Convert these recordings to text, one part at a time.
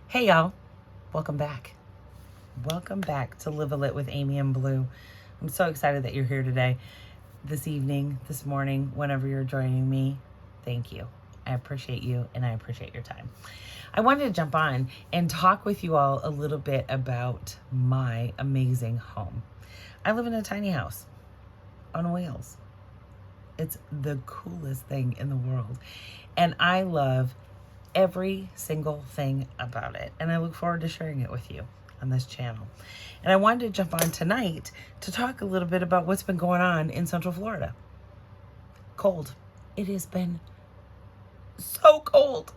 Hey y'all, welcome back. Welcome back to Live a Lit with Amy and Blue. I'm so excited that you're here today, this evening, this morning, whenever you're joining me. Thank you. I appreciate you and I appreciate your time. I wanted to jump on and talk with you all a little bit about my amazing home. I live in a tiny house on wheels. It's the coolest thing in the world. And I love every single thing about it. And I look forward to sharing it with you on this channel. And I wanted to jump on tonight to talk a little bit about what's been going on in Central Florida. Cold. It has been so cold.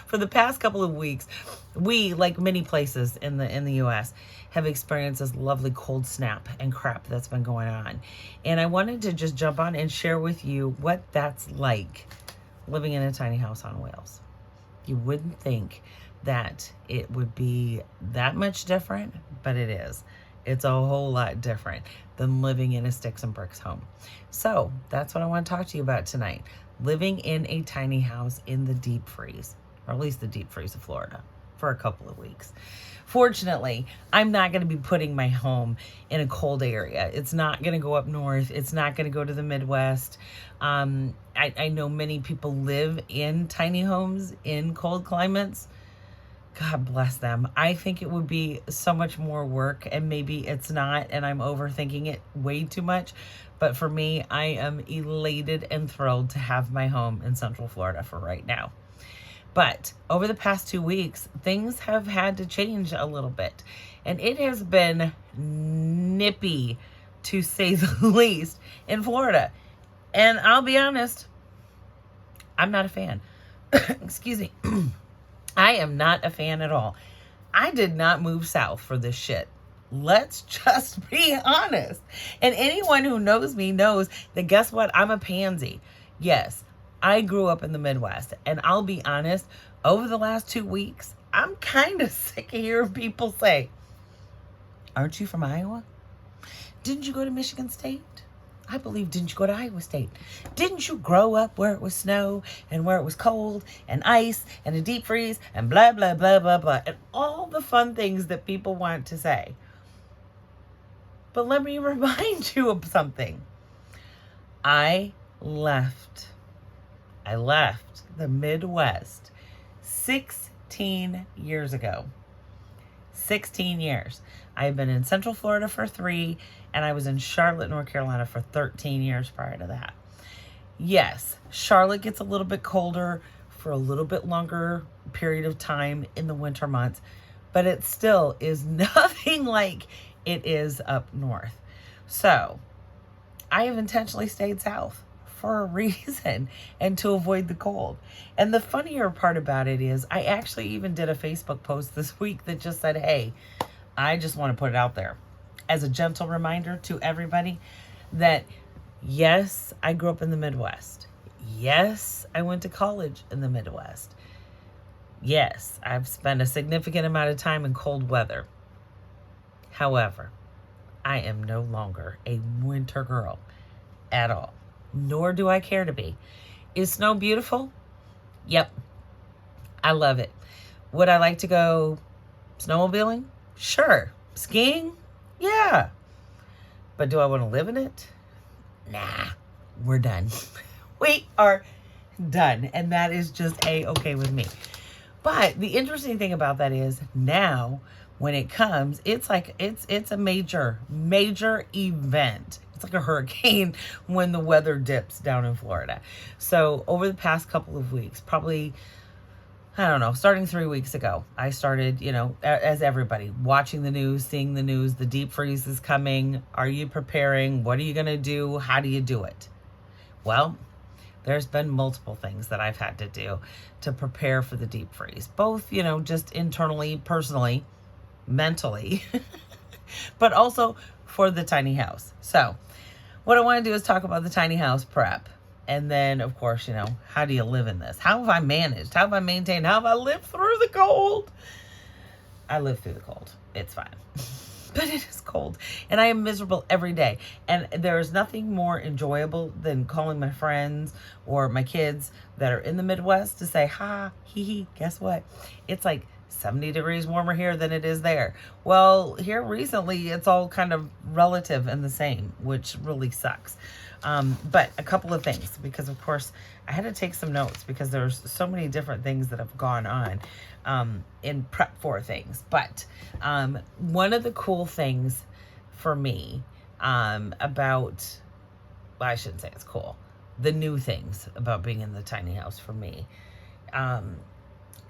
For the past couple of weeks, we, like many places in the US, have experienced this lovely cold snap and crap that's been going on. And I wanted to just jump on and share with you what that's like living in a tiny house on wheels. You wouldn't think that it would be that much different, but it is. It's a whole lot different than living in a sticks and bricks home. So that's what I want to talk to you about tonight. Living in a tiny house in the deep freeze, or at least the deep freeze of Florida, for a couple of weeks. Fortunately, I'm not going to be putting my home in a cold area. It's not going to go up north. It's not going to go to the Midwest. I know many people live in tiny homes in cold climates. God bless them. I think it would be so much more work, and maybe it's not, and I'm overthinking it way too much. But for me, I am elated and thrilled to have my home in Central Florida for right now. But over the past 2 weeks, things have had to change a little bit. And it has been nippy, to say the least, in Florida. And I'll be honest, I'm not a fan. Excuse me. I am not a fan at all. I did not move south for this shit. Let's just be honest. And anyone who knows me knows that, guess what? I'm a pansy. Yes, I grew up in the Midwest. And I'll be honest, over the last 2 weeks, I'm kind of sick of hearing people say, aren't you from Iowa? Didn't you go to Michigan State? I believe, didn't you go to Iowa State? Didn't you grow up where it was snow and where it was cold and ice and a deep freeze and blah, blah, blah, blah, blah, and all the fun things that people want to say. But let me remind you of something. I left the Midwest 16 years ago. 16 years. I've been in Central Florida for 3, and I was in Charlotte, North Carolina for 13 years prior to that. Yes, Charlotte gets a little bit colder for a little bit longer period of time in the winter months, but it still is nothing like it is up north. So I have intentionally stayed south for a reason, and to avoid the cold. And the funnier part about it is I actually even did a Facebook post this week that just said, hey, I just want to put it out there as a gentle reminder to everybody that yes, I grew up in the Midwest. Yes, I went to college in the Midwest. Yes, I've spent a significant amount of time in cold weather. However, I am no longer a winter girl at all. Nor do I care to be. Is snow beautiful? Yep. I love it. Would I like to go snowmobiling? Sure. Skiing? Yeah. But do I want to live in it? Nah. We're done. We are done. And that is just A-okay with me. But the interesting thing about that is now when it comes, it's like it's a major event. It's like a hurricane when the weather dips down in Florida. So over the past couple of weeks, probably, I don't know, starting 3 weeks ago, I started, as everybody, watching the news, seeing the news, the deep freeze is coming. Are you preparing? What are you going to do? How do you do it? Well, there's been multiple things that I've had to do to prepare for the deep freeze, both, just internally, personally, mentally, but also for the tiny house. So what I want to do is talk about the tiny house prep. And then, of course, how do you live in this? How have I managed? How have I maintained? How have I lived through the cold? I live through the cold. It's fine. But it is cold. And I am miserable every day. And there is nothing more enjoyable than calling my friends or my kids that are in the Midwest to say, ha, hee hee, guess what? It's like 70 degrees warmer here than it is there. Well, here recently, it's all kind of relative and the same, which really sucks. But a couple of things, because of course I had to take some notes because there's so many different things that have gone on in prep for things. But one of the cool things for me about, well, I shouldn't say it's cool, the new things about being in the tiny house for me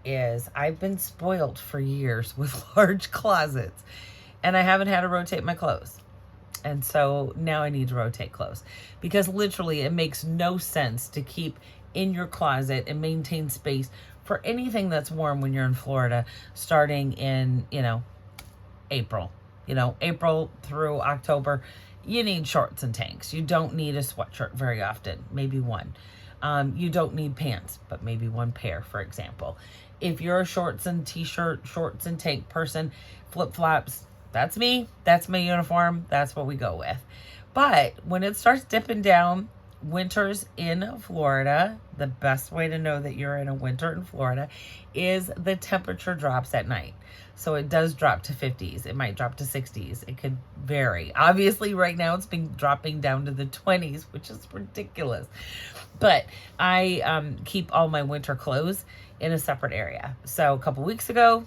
is I've been spoiled for years with large closets, and I haven't had to rotate my clothes. And so now I need to rotate clothes, because literally it makes no sense to keep in your closet and maintain space for anything that's warm when you're in Florida, starting in, April. April through October, you need shorts and tanks. You don't need a sweatshirt very often, maybe one. You don't need pants, but maybe one pair, for example. If you're a shorts and t-shirt, shorts and tank person, flip-flops, that's me. That's my uniform. That's what we go with. But when it starts dipping down, winters in Florida, the best way to know that you're in a winter in Florida is the temperature drops at night. So it does drop to 50s. It might drop to 60s. It could vary. Obviously, right now it's been dropping down to the 20s, which is ridiculous. But I keep all my winter clothes in a separate area. So a couple weeks ago,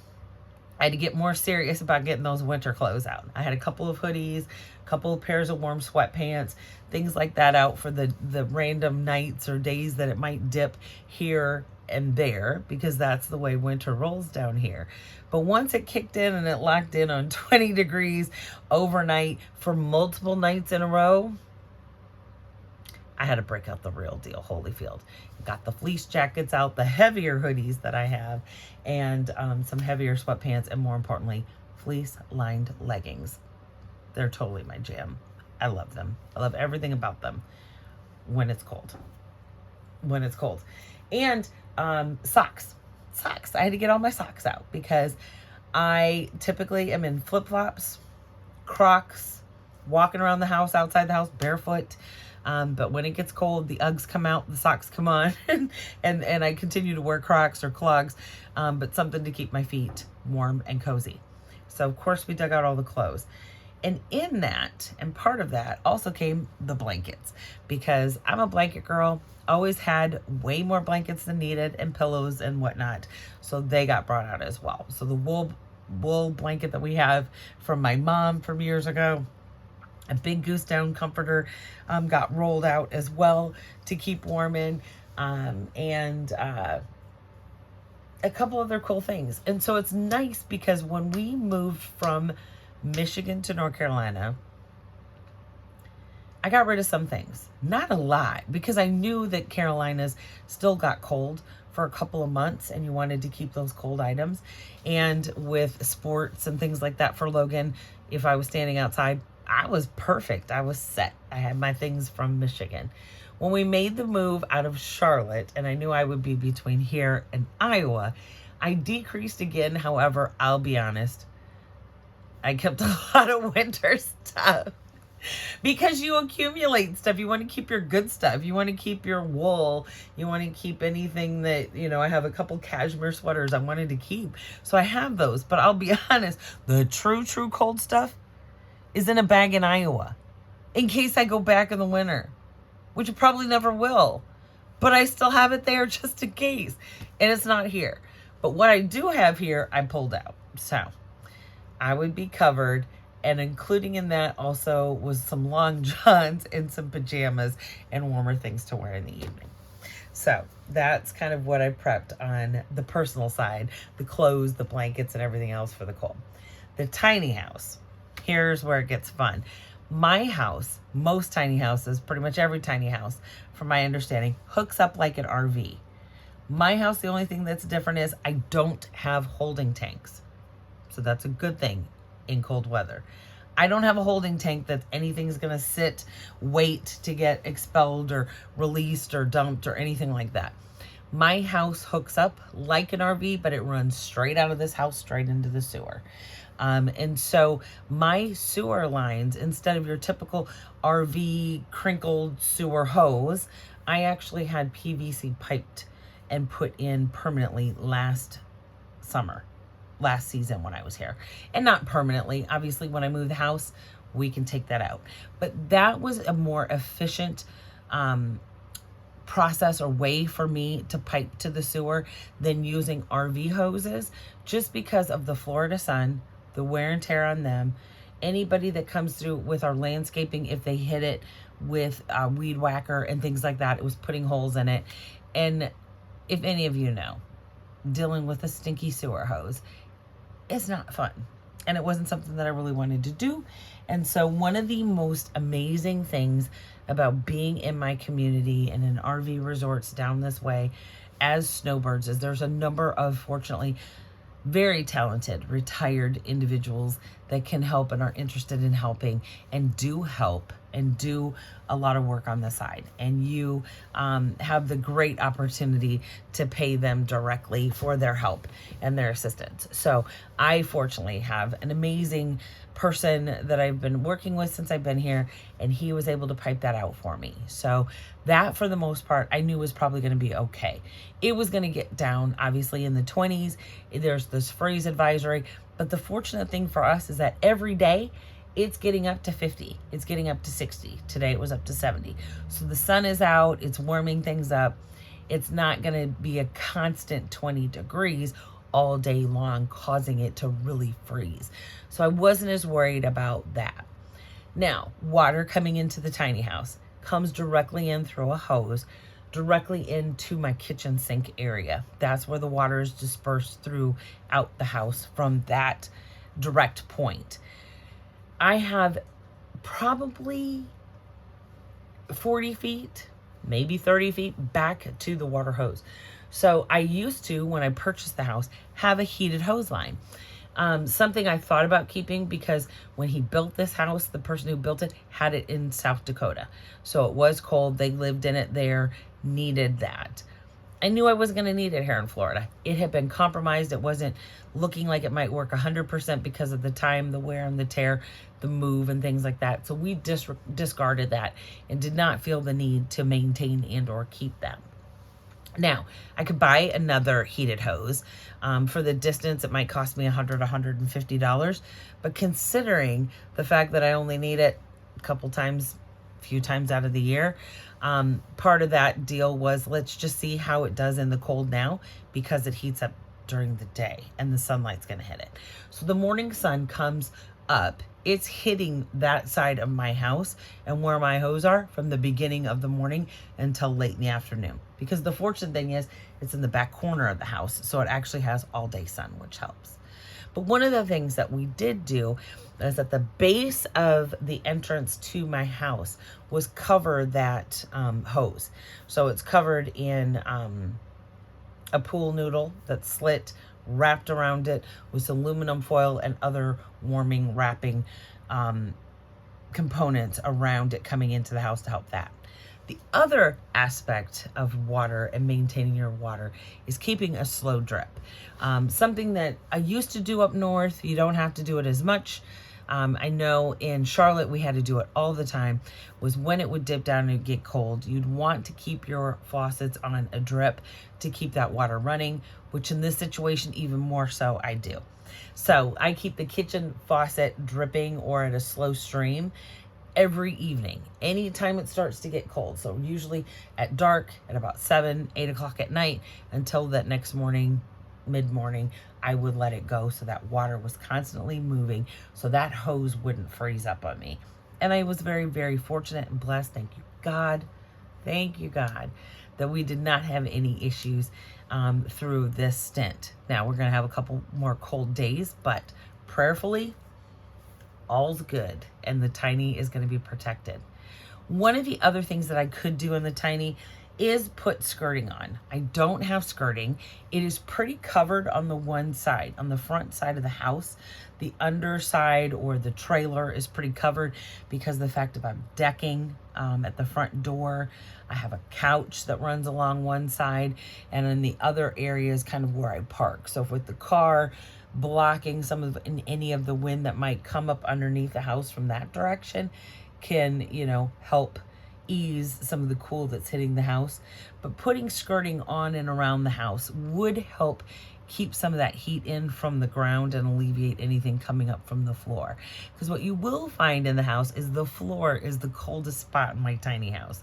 I had to get more serious about getting those winter clothes out. I had a couple of hoodies, a couple of pairs of warm sweatpants, things like that out for the random nights or days that it might dip here and there, because that's the way winter rolls down here. But once it kicked in and it locked in on 20 degrees overnight for multiple nights in a row, I had to break out the real deal, Holyfield. Got the fleece jackets out, the heavier hoodies that I have, and some heavier sweatpants, and more importantly, fleece-lined leggings. They're totally my jam. I love them. I love everything about them when it's cold. When it's cold. And socks. Socks. I had to get all my socks out because I typically am in flip-flops, Crocs, walking around the house, outside the house, barefoot. But when it gets cold, the Uggs come out, the socks come on, and I continue to wear Crocs or clogs, but something to keep my feet warm and cozy. So, of course, we dug out all the clothes. And in that, and part of that, also came the blankets, because I'm a blanket girl, always had way more blankets than needed and pillows and whatnot. So they got brought out as well. So the wool blanket that we have from my mom from years ago, a big goose down comforter, got rolled out as well to keep warm in, and a couple other cool things. And so it's nice because when we moved from Michigan to North Carolina, I got rid of some things. Not a lot, because I knew that Carolinas still got cold for a couple of months and you wanted to keep those cold items. And with sports and things like that for Logan, if I was standing outside, I was perfect. I was set. I had my things from Michigan. When we made the move out of Charlotte, and I knew I would be between here and Iowa, I decreased again. However, I'll be honest, I kept a lot of winter stuff. Because you accumulate stuff. You want to keep your good stuff. You want to keep your wool. You want to keep anything that, I have a couple cashmere sweaters I wanted to keep. So I have those. But I'll be honest, the true cold stuff is in a bag in Iowa in case I go back in the winter, which I probably never will. But I still have it there just in case. And it's not here. But what I do have here, I pulled out. So I would be covered. And including in that also was some long johns and some pajamas and warmer things to wear in the evening. So that's kind of what I prepped on the personal side, the clothes, the blankets, and everything else for the cold. The tiny house, here's where it gets fun. My house, most tiny houses, pretty much every tiny house, from my understanding, hooks up like an RV. My house, the only thing that's different is I don't have holding tanks. So that's a good thing in cold weather. I don't have a holding tank that anything's going to sit, wait to get expelled or released or dumped or anything like that. My house hooks up like an RV, but it runs straight out of this house, straight into the sewer. And so my sewer lines, instead of your typical RV crinkled sewer hose, I actually had PVC piped and put in permanently last season when I was here. And not permanently. Obviously, when I move the house, we can take that out. But that was a more efficient process or way for me to pipe to the sewer than using RV hoses, just because of the Florida sun, the wear and tear on them. Anybody that comes through with our landscaping, if they hit it with a weed whacker and things like that, it was putting holes in it. And if any of you know, dealing with a stinky sewer hose, it's not fun. And it wasn't something that I really wanted to do. And so one of the most amazing things about being in my community and in RV resorts down this way as snowbirds is there's a number of, fortunately, very talented retired individuals that can help and are interested in helping and do help and do a lot of work on the side. And you have the great opportunity to pay them directly for their help and their assistance. So I fortunately have an amazing person that I've been working with since I've been here, and he was able to pipe that out for me. So that, for the most part, I knew was probably going to be okay. It was going to get down, obviously, in the 20s. There's this freeze advisory. But the fortunate thing for us is that every day it's getting up to 50. It's getting up to 60. Today it was up to 70. So the sun is out. It's warming things up. It's not going to be a constant 20 degrees all day long, causing it to really freeze. So I wasn't as worried about that. Now, water coming into the tiny house comes directly in through a hose, directly into my kitchen sink area. That's where the water is dispersed throughout the house from that direct point. I have probably 40 feet, maybe 30 feet back to the water hose. So I used to, when I purchased the house, have a heated hose line. Something I thought about keeping, because when he built this house, the person who built it had it in South Dakota. So it was cold. They lived in it there, needed that. I knew I wasn't going to need it here in Florida. It had been compromised. It wasn't looking like it might work 100% because of the time, the wear and the tear, the move and things like that. So we discarded that and did not feel the need to maintain and or keep them. Now, I could buy another heated hose. For the distance, it might cost me $100, $150. But considering the fact that I only need it a few times out of the year, part of that deal was, let's just see how it does in the cold now, because it heats up during the day and the sunlight's going to hit it. So the morning sun comes up. It's hitting that side of my house and where my hose are from the beginning of the morning until late in the afternoon. Because the fortunate thing is it's in the back corner of the house, so it actually has all day sun, which helps. But one of the things that we did do is that the base of the entrance to my house was cover that hose. So it's covered in a pool noodle that's slit, wrapped around it with aluminum foil and other warming wrapping components around it coming into the house to help that. The other aspect of water and maintaining your water is keeping a slow drip. Something that I used to do up north. You don't have to do it as much. I know in Charlotte we had to do it all the time, was when it would dip down and get cold, you'd want to keep your faucets on a drip to keep that water running, which in this situation even more so I do. So I keep the kitchen faucet dripping or at a slow stream every evening, anytime it starts to get cold. So usually at dark, at about 7, 8 o'clock at night, until that next morning, mid-morning, I would let it go so that water was constantly moving so that hose wouldn't freeze up on me. And I was very, very fortunate and blessed. Thank you, God, that we did not have any issues through this stint. Now we're going to have a couple more cold days, but prayerfully, all's good and the tiny is going to be protected. One of the other things that I could do in the tiny is put skirting on. I don't have skirting. It is pretty covered on the one side, on the front side of the house. The underside or the trailer is pretty covered because of the fact of I'm decking at the front door. I have a couch that runs along one side, and in the other area is kind of where I park. So with the car blocking any of the wind that might come up underneath the house from that direction can, help ease some of the cool that's hitting the house. But putting skirting on and around the house would help keep some of that heat in from the ground and alleviate anything coming up from the floor. Because what you will find in the house is the floor is the coldest spot in my tiny house.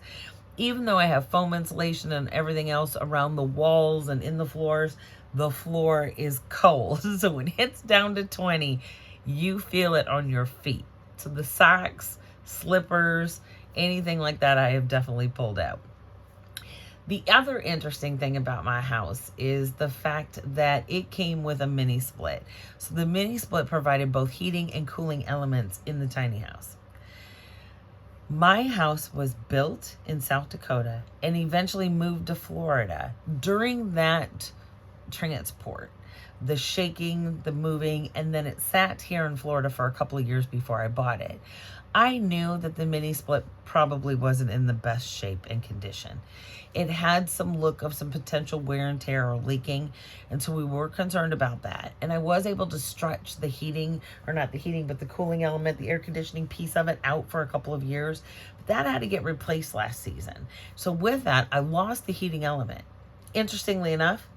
Even though I have foam insulation and everything else around the walls and in the floors, the floor is cold. So when it hits down to 20, you feel it on your feet. So the socks, slippers, anything like that, I have definitely pulled out. The other interesting thing about my house is the fact that it came with a mini split. So the mini split provided both heating and cooling elements in the tiny house. My house was built in South Dakota and eventually moved to Florida. During that transport, the shaking, the moving, and then it sat here in Florida for a couple of years before I bought it. I knew that the mini split probably wasn't in the best shape and condition. It had some look of some potential wear and tear or leaking, and so we were concerned about that. And I was able to stretch the heating, or not the heating, but the cooling element, the air conditioning piece of it out for a couple of years. But that had to get replaced last season. So with that, I lost the heating element. Interestingly enough,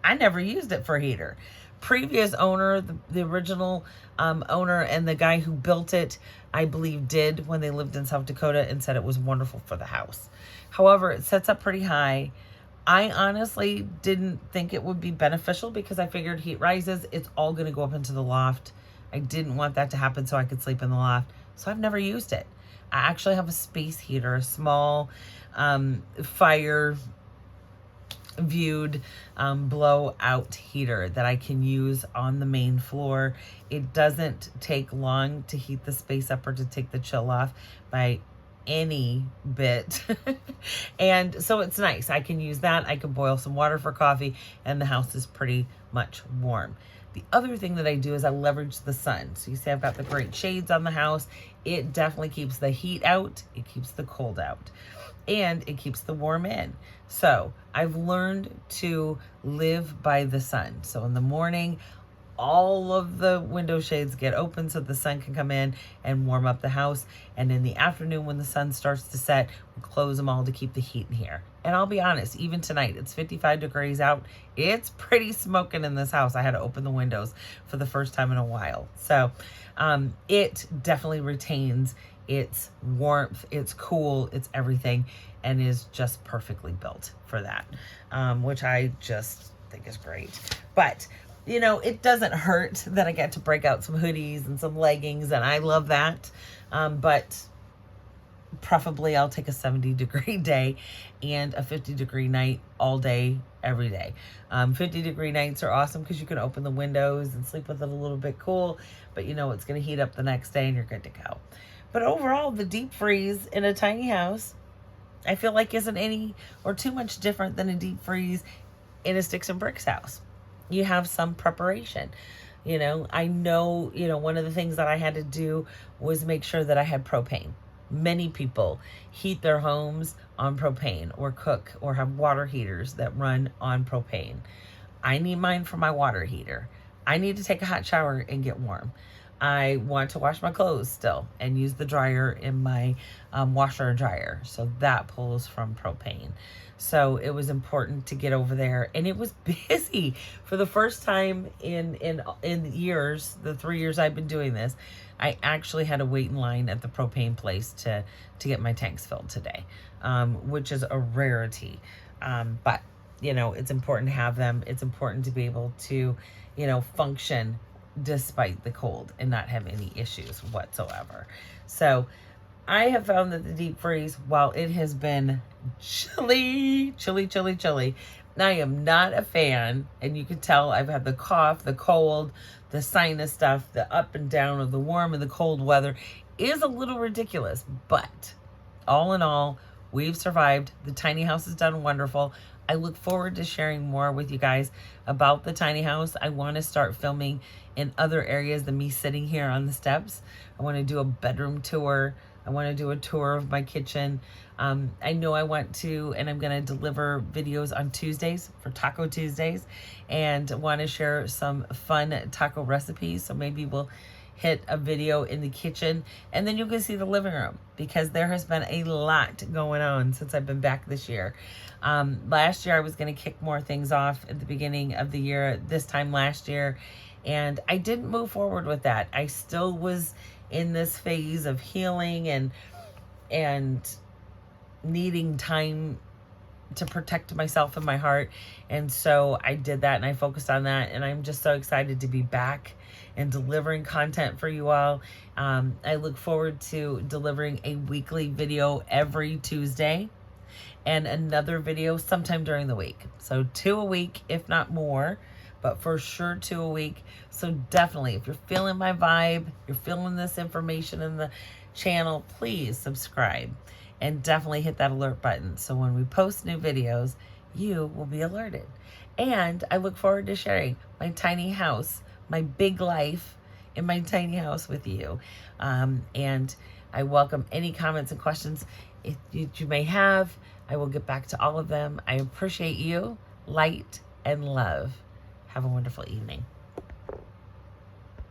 I never used it for a heater. Previous owner, the original owner, and the guy who built it, I believe, did when they lived in South Dakota and said it was wonderful for the house. However, it sets up pretty high. I honestly didn't think it would be beneficial because I figured heat rises, it's all going to go up into the loft. I didn't want that to happen so I could sleep in the loft. So I've never used it. I actually have a space heater, a small fire viewed blowout heater that I can use on the main floor. It doesn't take long to heat the space up or to take the chill off by any bit. And so it's nice. I can use that. I can boil some water for coffee and the house is pretty much warm. The other thing that I do is I leverage the sun. So you see I've got the great shades on the house. It definitely keeps the heat out. It keeps the cold out. And it keeps the warm in. So I've learned to live by the sun. So in the morning, all of the window shades get open so the sun can come in and warm up the house. And in the afternoon when the sun starts to set, we close them all to keep the heat in here. And I'll be honest, even tonight, it's 55 degrees out. It's pretty smoking in this house. I had to open the windows for the first time in a while. So it definitely retains its warmth, it's cool, it's everything, and is just perfectly built for that, which I just think is great. But you know, it doesn't hurt that I get to break out some hoodies and some leggings, and I love that. But preferably I'll take a 70-degree day and a 50-degree night all day, every day. 50-degree nights are awesome because you can open the windows and sleep with it a little bit cool, but you know it's going to heat up the next day and you're good to go. But overall, the deep freeze in a tiny house, I feel like isn't any or too much different than a deep freeze in a sticks and bricks house. You have some preparation. You know, I know, one of the things that I had to do was make sure that I had propane. Many people heat their homes on propane or cook or have water heaters that run on propane. I need mine for my water heater. I need to take a hot shower and get warm. I want to wash my clothes still and use the dryer in my washer and dryer. So that pulls from propane. So it was important to get over there, and it was busy for the first time in years, the 3 years I've been doing this. I actually had to wait in line at the propane place to get my tanks filled today, which is a rarity. But it's important to have them. It's important to be able to, function despite the cold and not have any issues whatsoever. So I have found that the deep freeze, while it has been chilly, I am not a fan, and you can tell I've had the cough, the cold, the sinus stuff, the up and down of the warm and the cold weather is a little ridiculous, but all in all, we've survived. The tiny house has done wonderful. I look forward to sharing more with you guys about the tiny house. I want to start filming in other areas than me sitting here on the steps. I want to do a bedroom tour. I want to do a tour of my kitchen. I know I want to, and I'm going to deliver videos on Tuesdays for Taco Tuesdays, and want to share some fun taco recipes. So maybe we'll hit a video in the kitchen, and then you can see the living room, because there has been a lot going on since I've been back this year. Last year I was going to kick more things off at the beginning of the year, this time last year, and I didn't move forward with that. I still was in this phase of healing and needing time to protect myself and my heart. And so I did that, and I focused on that, and I'm just so excited to be back and delivering content for you all. I look forward to delivering a weekly video every Tuesday and another video sometime during the week. So 2 a week, if not more, but for sure 2 a week. So definitely, if you're feeling my vibe, you're feeling this information in the channel, please subscribe and definitely hit that alert button. So when we post new videos, you will be alerted. And I look forward to sharing my tiny house, my big life in my tiny house with you. And I welcome any comments and questions you may have. I will get back to all of them. I appreciate you. Light and love. Have a wonderful evening.